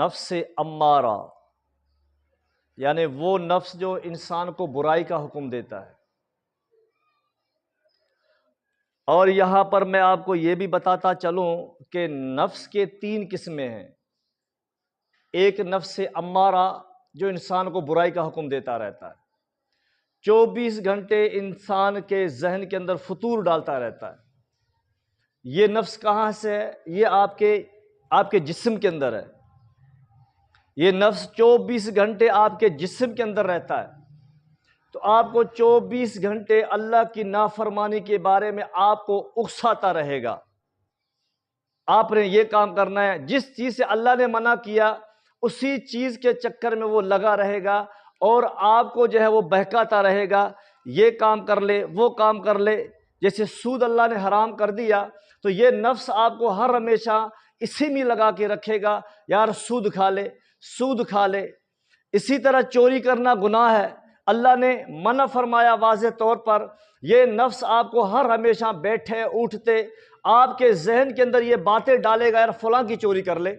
نفس امارہ، یعنی وہ نفس جو انسان کو برائی کا حکم دیتا ہے۔ اور یہاں پر میں آپ کو یہ بھی بتاتا چلوں کہ نفس کے 3 قسمیں ہیں۔ ایک نفس امارہ جو انسان کو برائی کا حکم دیتا رہتا ہے، 24 گھنٹے انسان کے ذہن کے اندر فطور ڈالتا رہتا ہے۔ یہ نفس کہاں سے ہے؟ یہ آپ کے جسم کے اندر ہے۔ یہ نفس 24 گھنٹے آپ کے جسم کے اندر رہتا ہے، تو آپ کو 24 گھنٹے اللہ کی نافرمانی کے بارے میں آپ کو اکساتا رہے گا۔ آپ نے یہ کام کرنا ہے، جس چیز سے اللہ نے منع کیا اسی چیز کے چکر میں وہ لگا رہے گا، اور آپ کو جو ہے وہ بہکاتا رہے گا، یہ کام کر لے وہ کام کر لے۔ جیسے سود اللہ نے حرام کر دیا تو یہ نفس آپ کو ہر ہمیشہ اسی میں لگا کے رکھے گا، یار سود کھا لے سود کھا لے۔ اسی طرح چوری کرنا گناہ ہے، اللہ نے منع فرمایا واضح طور پر۔ یہ نفس آپ کو ہر ہمیشہ بیٹھے اٹھتے آپ کے ذہن کے اندر یہ باتیں ڈالے گا، یار فلاں کی چوری کر لے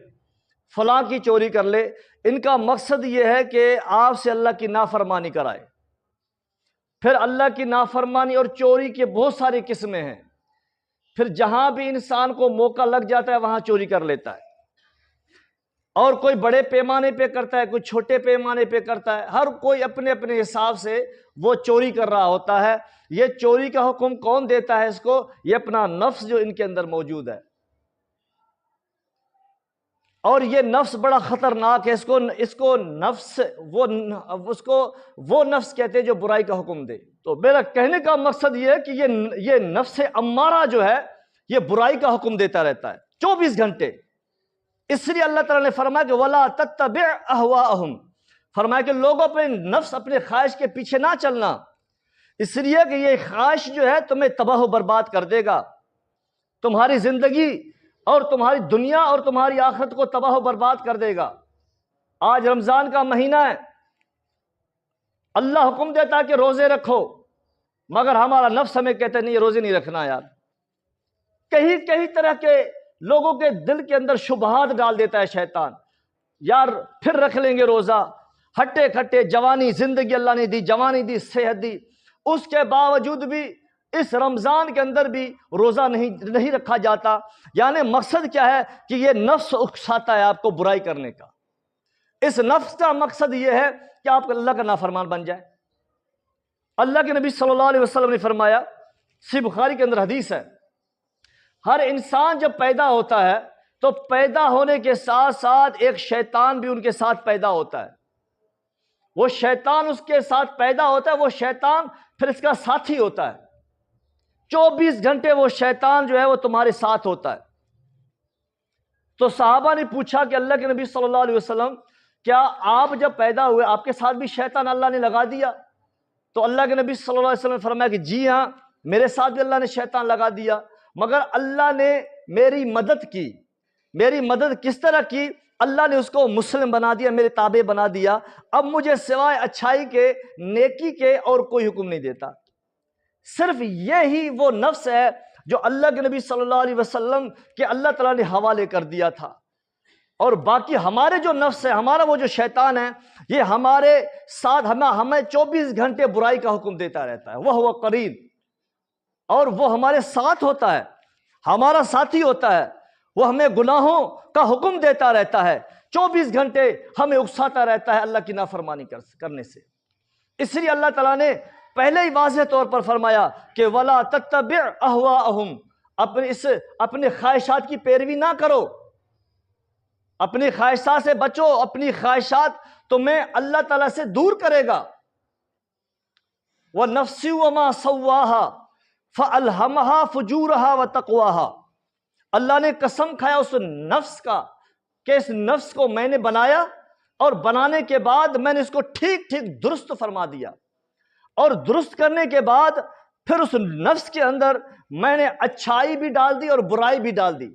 فلاں کی چوری کر لے۔ ان کا مقصد یہ ہے کہ آپ سے اللہ کی نافرمانی کرائے۔ پھر اللہ کی نافرمانی اور چوری کے بہت ساری قسمیں ہیں، پھر جہاں بھی انسان کو موقع لگ جاتا ہے وہاں چوری کر لیتا ہے، اور کوئی بڑے پیمانے پہ کرتا ہے، کوئی چھوٹے پیمانے پہ کرتا ہے، ہر کوئی اپنے اپنے حساب سے وہ چوری کر رہا ہوتا ہے۔ یہ چوری کا حکم کون دیتا ہے اس کو؟ یہ اپنا نفس جو ان کے اندر موجود ہے، اور یہ نفس بڑا خطرناک ہے۔ اس کو وہ نفس کہتے ہیں جو برائی کا حکم دے۔ تو میرا کہنے کا مقصد یہ ہے کہ یہ نفس امارہ جو ہے یہ برائی کا حکم دیتا رہتا ہے 24 گھنٹے۔ اس لیے اللہ تعالیٰ نے فرمایا کہ وَلَا تَتَّبِعْ أَهْوَاءَهُمْ، فرمایا کہ لوگوں پہ نفس اپنے خواہش کے پیچھے نہ چلنا، اس لیے کہ یہ خواہش جو ہے تمہیں تباہ و برباد کر دے گا، تمہاری زندگی اور تمہاری دنیا اور تمہاری آخرت کو تباہ و برباد کر دے گا۔ آج رمضان کا مہینہ ہے، اللہ حکم دیتا ہے کہ روزے رکھو، مگر ہمارا نفس ہمیں کہتا ہے نہیں، یہ روزے نہیں رکھنا یار۔ کئی طرح کے لوگوں کے دل کے اندر شبہات ڈال دیتا ہے شیطان، یار پھر رکھ لیں گے روزہ، ہٹے کھٹے جوانی زندگی اللہ نے دی، جوانی دی، صحت دی، اس کے باوجود بھی اس رمضان کے اندر بھی روزہ نہیں رکھا جاتا۔ یعنی مقصد کیا ہے کہ یہ نفس اکساتا ہے آپ کو برائی کرنے کا۔ اس نفس کا مقصد یہ ہے کہ آپ اللہ کا نافرمان بن جائے۔ اللہ کے نبی صلی اللہ علیہ وسلم نے فرمایا، صحیح بخاری کے اندر حدیث ہے، ہر انسان جب پیدا ہوتا ہے تو پیدا ہونے کے ساتھ ساتھ ایک شیطان بھی ان کے ساتھ پیدا ہوتا ہے۔ وہ شیطان اس کے ساتھ پیدا ہوتا ہے، وہ شیطان پھر اس کا ساتھی ہوتا ہے۔ 24 گھنٹے وہ شیطان جو ہے وہ تمہارے ساتھ ہوتا ہے۔ تو صحابہ نے پوچھا کہ اللہ کے نبی صلی اللہ علیہ وسلم، کیا آپ جب پیدا ہوئے آپ کے ساتھ بھی شیطان اللہ نے لگا دیا؟ تو اللہ کے نبی صلی اللہ علیہ وسلم نے فرمایا کہ جی ہاں، میرے ساتھ بھی اللہ نے شیطان لگا دیا، مگر اللہ نے میری مدد کی۔ میری مدد کس طرح کی؟ اللہ نے اس کو مسلم بنا دیا، میرے تابع بنا دیا۔ اب مجھے سوائے اچھائی کے، نیکی کے اور کوئی حکم نہیں دیتا۔ صرف یہی وہ نفس ہے جو اللہ کے نبی صلی اللہ علیہ وسلم کے اللہ تعالیٰ نے حوالے کر دیا تھا، اور باقی ہمارے جو نفس ہے، ہمارا وہ جو شیطان ہے، یہ ہمارے ساتھ ہمیں 24 گھنٹے برائی کا حکم دیتا رہتا ہے۔ وہ قرین، اور وہ ہمارے ساتھ ہوتا ہے، ہمارا ساتھی ہوتا ہے، وہ ہمیں گناہوں کا حکم دیتا رہتا ہے، 24 گھنٹے ہمیں اکساتا رہتا ہے اللہ کی نافرمانی کرنے سے۔ اس لیے اللہ تعالیٰ نے پہلے ہی واضح طور پر فرمایا کہ وَلَا تَتَّبِعْ أَهْوَاءَهُمْ، اپنے خواہشات کی پیروی نہ کرو، اپنی خواہشات سے بچو، اپنی خواہشات تمہیں اللہ تعالیٰ سے دور کرے گا۔ وَالنَّفْسِ وَمَا سَوَّاهَا فَأَلْهَمَهَا فُجُورَهَا وَتَقْوَاهَا، اللہ نے قسم کھایا اس نفس کا کہ اس نفس کو میں نے بنایا، اور بنانے کے بعد میں نے اس کو ٹھیک درست فرما دیا، اور درست کرنے کے بعد پھر اس نفس کے اندر میں نے اچھائی بھی ڈال دی اور برائی بھی ڈال دی۔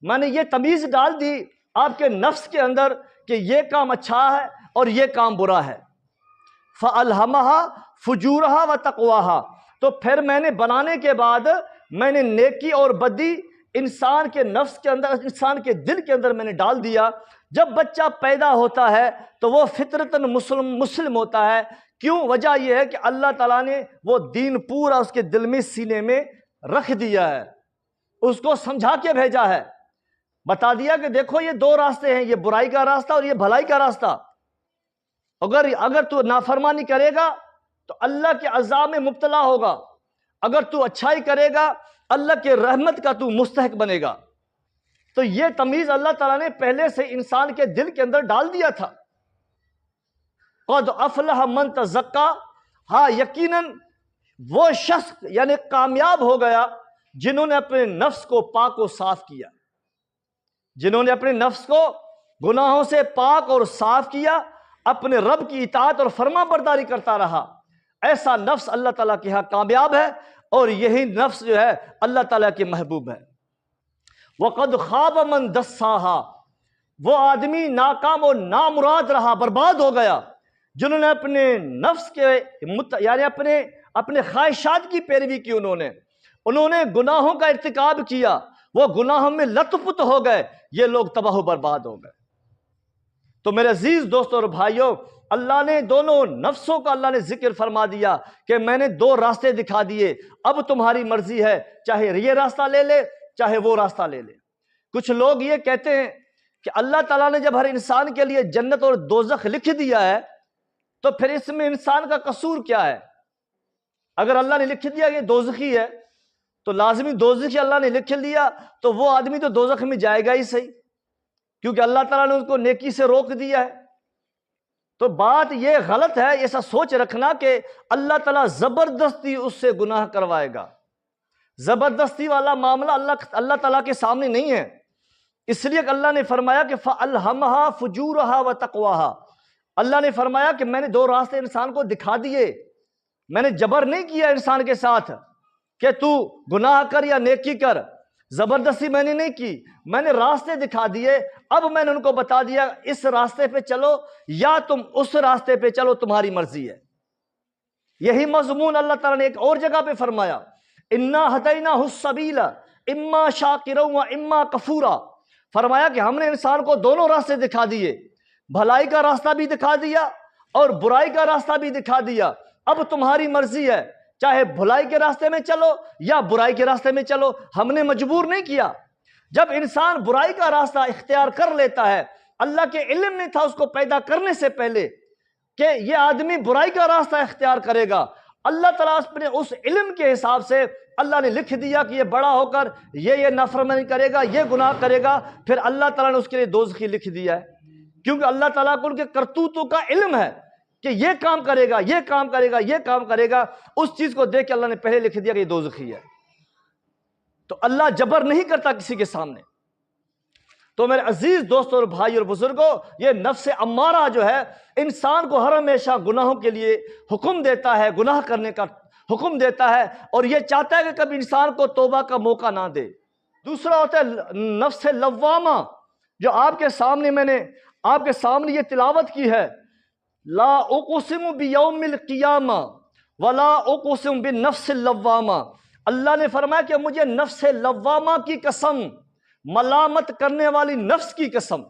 میں نے یہ تمیز ڈال دی آپ کے نفس کے اندر کہ یہ کام اچھا ہے اور یہ کام برا ہے۔ فَأَلْهَمَهَا فُجُورَهَا وَتَقْوَاهَا، تو پھر میں نے بنانے کے بعد میں نے نیکی اور بدی انسان کے نفس کے اندر، انسان کے دل کے اندر میں نے ڈال دیا۔ جب بچہ پیدا ہوتا ہے تو وہ فطرتاً مسلم ہوتا ہے۔ کیوں؟ وجہ یہ ہے کہ اللہ تعالیٰ نے وہ دین پورا اس کے دل میں، سینے میں رکھ دیا ہے، اس کو سمجھا کے بھیجا ہے، بتا دیا کہ دیکھو یہ دو راستے ہیں، یہ برائی کا راستہ اور یہ بھلائی کا راستہ۔ اگر تو نافرمانی کرے گا تو اللہ کے عذاب میں مبتلا ہوگا، اگر تو اچھائی کرے گا اللہ کے رحمت کا تو مستحق بنے گا۔ تو یہ تمیز اللہ تعالیٰ نے پہلے سے انسان کے دل کے اندر ڈال دیا تھا۔ قد افلح من تزکا، ہاں یقیناً وہ شخص یعنی کامیاب ہو گیا جنہوں نے اپنے نفس کو پاک و صاف کیا، جنہوں نے اپنے نفس کو گناہوں سے پاک اور صاف کیا، اپنے رب کی اطاعت اور فرما برداری کرتا رہا، ایسا نفس اللہ تعالیٰ کے ہاں کامیاب ہے، اور یہی نفس جو ہے اللہ تعالیٰ کے محبوب ہے۔ وَقَدْ خَابَ مَنْ دَسَّاهَا، وہ آدمی ناکام اور نامراد رہا، برباد ہو گیا جنہوں نے اپنے نفس کے یعنی اپنے خواہشات کی پیروی کی، انہوں نے گناہوں کا ارتکاب کیا، وہ گناہوں میں لت پت ہو گئے، یہ لوگ تباہ و برباد ہو گئے۔ تو میرے عزیز دوستوں اور بھائیوں، اللہ نے دونوں نفسوں کا اللہ نے ذکر فرما دیا کہ میں نے دو راستے دکھا دیے، اب تمہاری مرضی ہے، چاہے یہ راستہ لے لے چاہے وہ راستہ لے لے۔ کچھ لوگ یہ کہتے ہیں کہ اللہ تعالیٰ نے جب ہر انسان کے لیے جنت اور دوزخ لکھ دیا ہے تو پھر اس میں انسان کا قصور کیا ہے؟ اگر اللہ نے لکھ دیا کہ دوزخی ہے تو لازمی دوزخی اللہ نے لکھ دیا تو وہ آدمی تو دوزخ میں جائے گا ہی صحیح، کیونکہ اللہ تعالیٰ نے اس کو نیکی سے روک دیا ہے۔ تو بات یہ غلط ہے ایسا سوچ رکھنا کہ اللہ تعالیٰ زبردستی اس سے گناہ کروائے گا۔ زبردستی والا معاملہ اللہ تعالیٰ کے سامنے نہیں ہے، اس لیے کہ اللہ نے فرمایا کہ فَأَلْهَمَهَا فُجُورَهَا وَتَقْوَاهَا، اللہ نے فرمایا کہ میں نے دو راستے انسان کو دکھا دیے، میں نے جبر نہیں کیا انسان کے ساتھ کہ تو گناہ کر یا نیکی کر، زبردستی میں نے نہیں کی، میں نے راستے دکھا دیے، اب میں نے ان کو بتا دیا اس راستے پہ چلو یا تم اس راستے پہ چلو، تمہاری مرضی ہے۔ یہی مضمون اللہ تعالیٰ نے ایک اور جگہ پہ فرمایا، اِنَّا هَدَيْنَاهُ السَّبِيلَ اِمَّا شَاكِرًا وَإِمَّا كَفُورًا، فرمایا کہ ہم نے انسان کو دونوں راستے دکھا دیے، بھلائی کا راستہ بھی دکھا دیا اور برائی کا راستہ بھی دکھا دیا، اب تمہاری مرضی ہے، چاہے بھلائی کے راستے میں چلو یا برائی کے راستے میں چلو، ہم نے مجبور نہیں کیا۔ جب انسان برائی کا راستہ اختیار کر لیتا ہے، اللہ کے علم نہیں تھا اس کو پیدا کرنے سے پہلے کہ یہ آدمی برائی کا راستہ اختیار کرے گا، اللہ تعالیٰ اپنے اس علم کے حساب سے اللہ نے لکھ دیا کہ یہ بڑا ہو کر یہ نافرمانی کرے گا، یہ گناہ کرے گا، پھر اللہ تعالیٰ نے اس کے لیے دوزخی لکھ دیا ہے، کیونکہ اللہ تعالیٰ کو ان کے کرتوتوں کا علم ہے کہ یہ کام کرے گا، یہ کام کرے گا، یہ کام کرے گا، اس چیز کو دیکھ کے اللہ نے پہلے لکھ دیا کہ یہ دوزخی ہے۔ تو اللہ جبر نہیں کرتا کسی کے سامنے۔ تو میرے عزیز دوستوں اور بھائی اور بزرگوں، یہ نفس امارہ جو ہے انسان کو ہر ہمیشہ گناہوں کے لیے حکم دیتا ہے، گناہ کرنے کا حکم دیتا ہے، اور یہ چاہتا ہے کہ کبھی انسان کو توبہ کا موقع نہ دے۔ دوسرا ہوتا ہے نفس لوامہ، جو آپ کے سامنے میں نے آپ کے سامنے یہ تلاوت کی ہے، لا اقسم بیوم القیامہ ولا اقسم بالنفس اللوامہ، اللہ نے فرمایا کہ مجھے نفس لوامہ کی قسم، ملامت کرنے والی نفس کی قسم،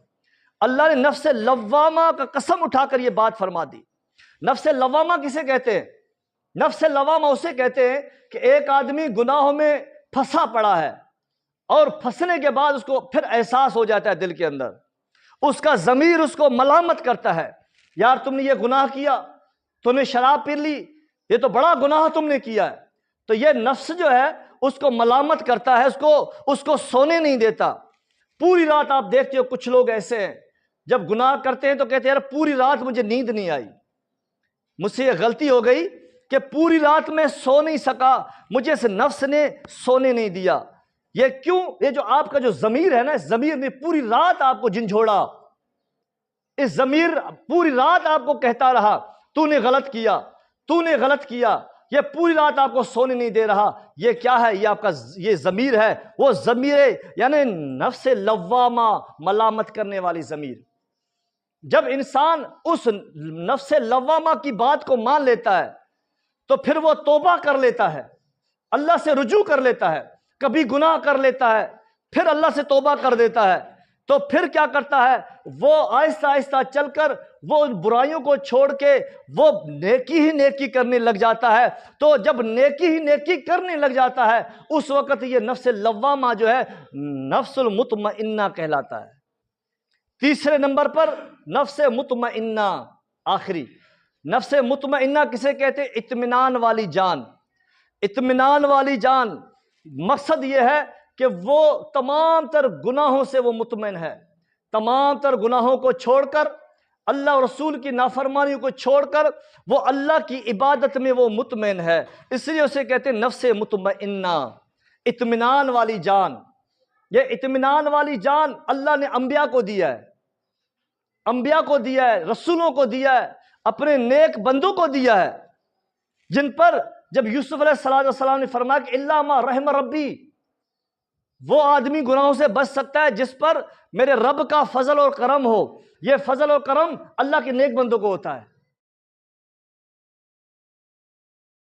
اللہ نے نفس لوامہ کا قسم اٹھا کر یہ بات فرما دی۔ نفس لوامہ کسے کہتے ہیں؟ نفس لوامہ اسے کہتے ہیں کہ ایک آدمی گناہوں میں پھنسا پڑا ہے اور پھنسنے کے بعد اس کو پھر احساس ہو جاتا ہے دل کے اندر، اس کا ضمیر اس کو ملامت کرتا ہے، یار تم نے یہ گناہ کیا، تم نے شراب پی لی، یہ تو بڑا گناہ تم نے کیا ہے۔ تو یہ نفس جو ہے اس کو ملامت کرتا ہے، اس کو سونے نہیں دیتا۔ پوری رات آپ دیکھتے ہو کچھ لوگ ایسے ہیں جب گناہ کرتے ہیں تو کہتے ہیں یار پوری رات مجھے نیند نہیں آئی، مجھ سے یہ غلطی ہو گئی کہ پوری رات میں سو نہیں سکا، مجھے اس نفس نے سونے نہیں دیا۔ یہ کیوں؟ یہ جو آپ کا جو ضمیر ہے نا، اس ضمیر نے پوری رات آپ کو جھنجھوڑا، اس ضمیر پوری رات آپ کو کہتا رہا تو نے غلط کیا، تو نے غلط کیا، یہ پوری رات آپ کو سونے نہیں دے رہا۔ یہ کیا ہے؟ یہ آپ کا یہ ضمیر ہے، وہ ضمیر یعنی نفس لوامہ، ملامت کرنے والی ضمیر۔ جب انسان اس نفس لوامہ کی بات کو مان لیتا ہے تو پھر وہ توبہ کر لیتا ہے، اللہ سے رجوع کر لیتا ہے، کبھی گناہ کر لیتا ہے، پھر اللہ سے توبہ کر دیتا ہے، تو پھر کیا کرتا ہے؟ وہ آہستہ آہستہ چل کر وہ ان برائیوں کو چھوڑ کے وہ نیکی ہی نیکی کرنے لگ جاتا ہے۔ تو جب نیکی ہی نیکی کرنے لگ جاتا ہے اس وقت یہ نفس لوامہ جو ہے نفس المطمئنہ کہلاتا ہے۔ تیسرے نمبر پر نفس مطمئنہ، آخری نفس مطمئنہ کسے کہتے ہیں؟ اطمینان والی جان۔ اطمینان والی جان مقصد یہ ہے کہ وہ تمام تر گناہوں سے وہ مطمئن ہے، تمام تر گناہوں کو چھوڑ کر، اللہ اور رسول کی نافرمانیوں کو چھوڑ کر وہ اللہ کی عبادت میں وہ مطمئن ہے، اس لیے اسے کہتے ہیں نفس مطمئنہ، اطمینان والی جان۔ یہ اطمینان والی جان اللہ نے انبیاء کو دیا ہے، انبیاء کو دیا ہے، رسولوں کو دیا ہے، اپنے نیک بندوں کو دیا ہے، جن پر جب یوسف علیہ السلام نے فرمایا کہ اللہ ما رحم ربی، وہ آدمی گناہوں سے بچ سکتا ہے جس پر میرے رب کا فضل اور کرم ہو۔ یہ فضل اور کرم اللہ کے نیک بندوں کو ہوتا ہے،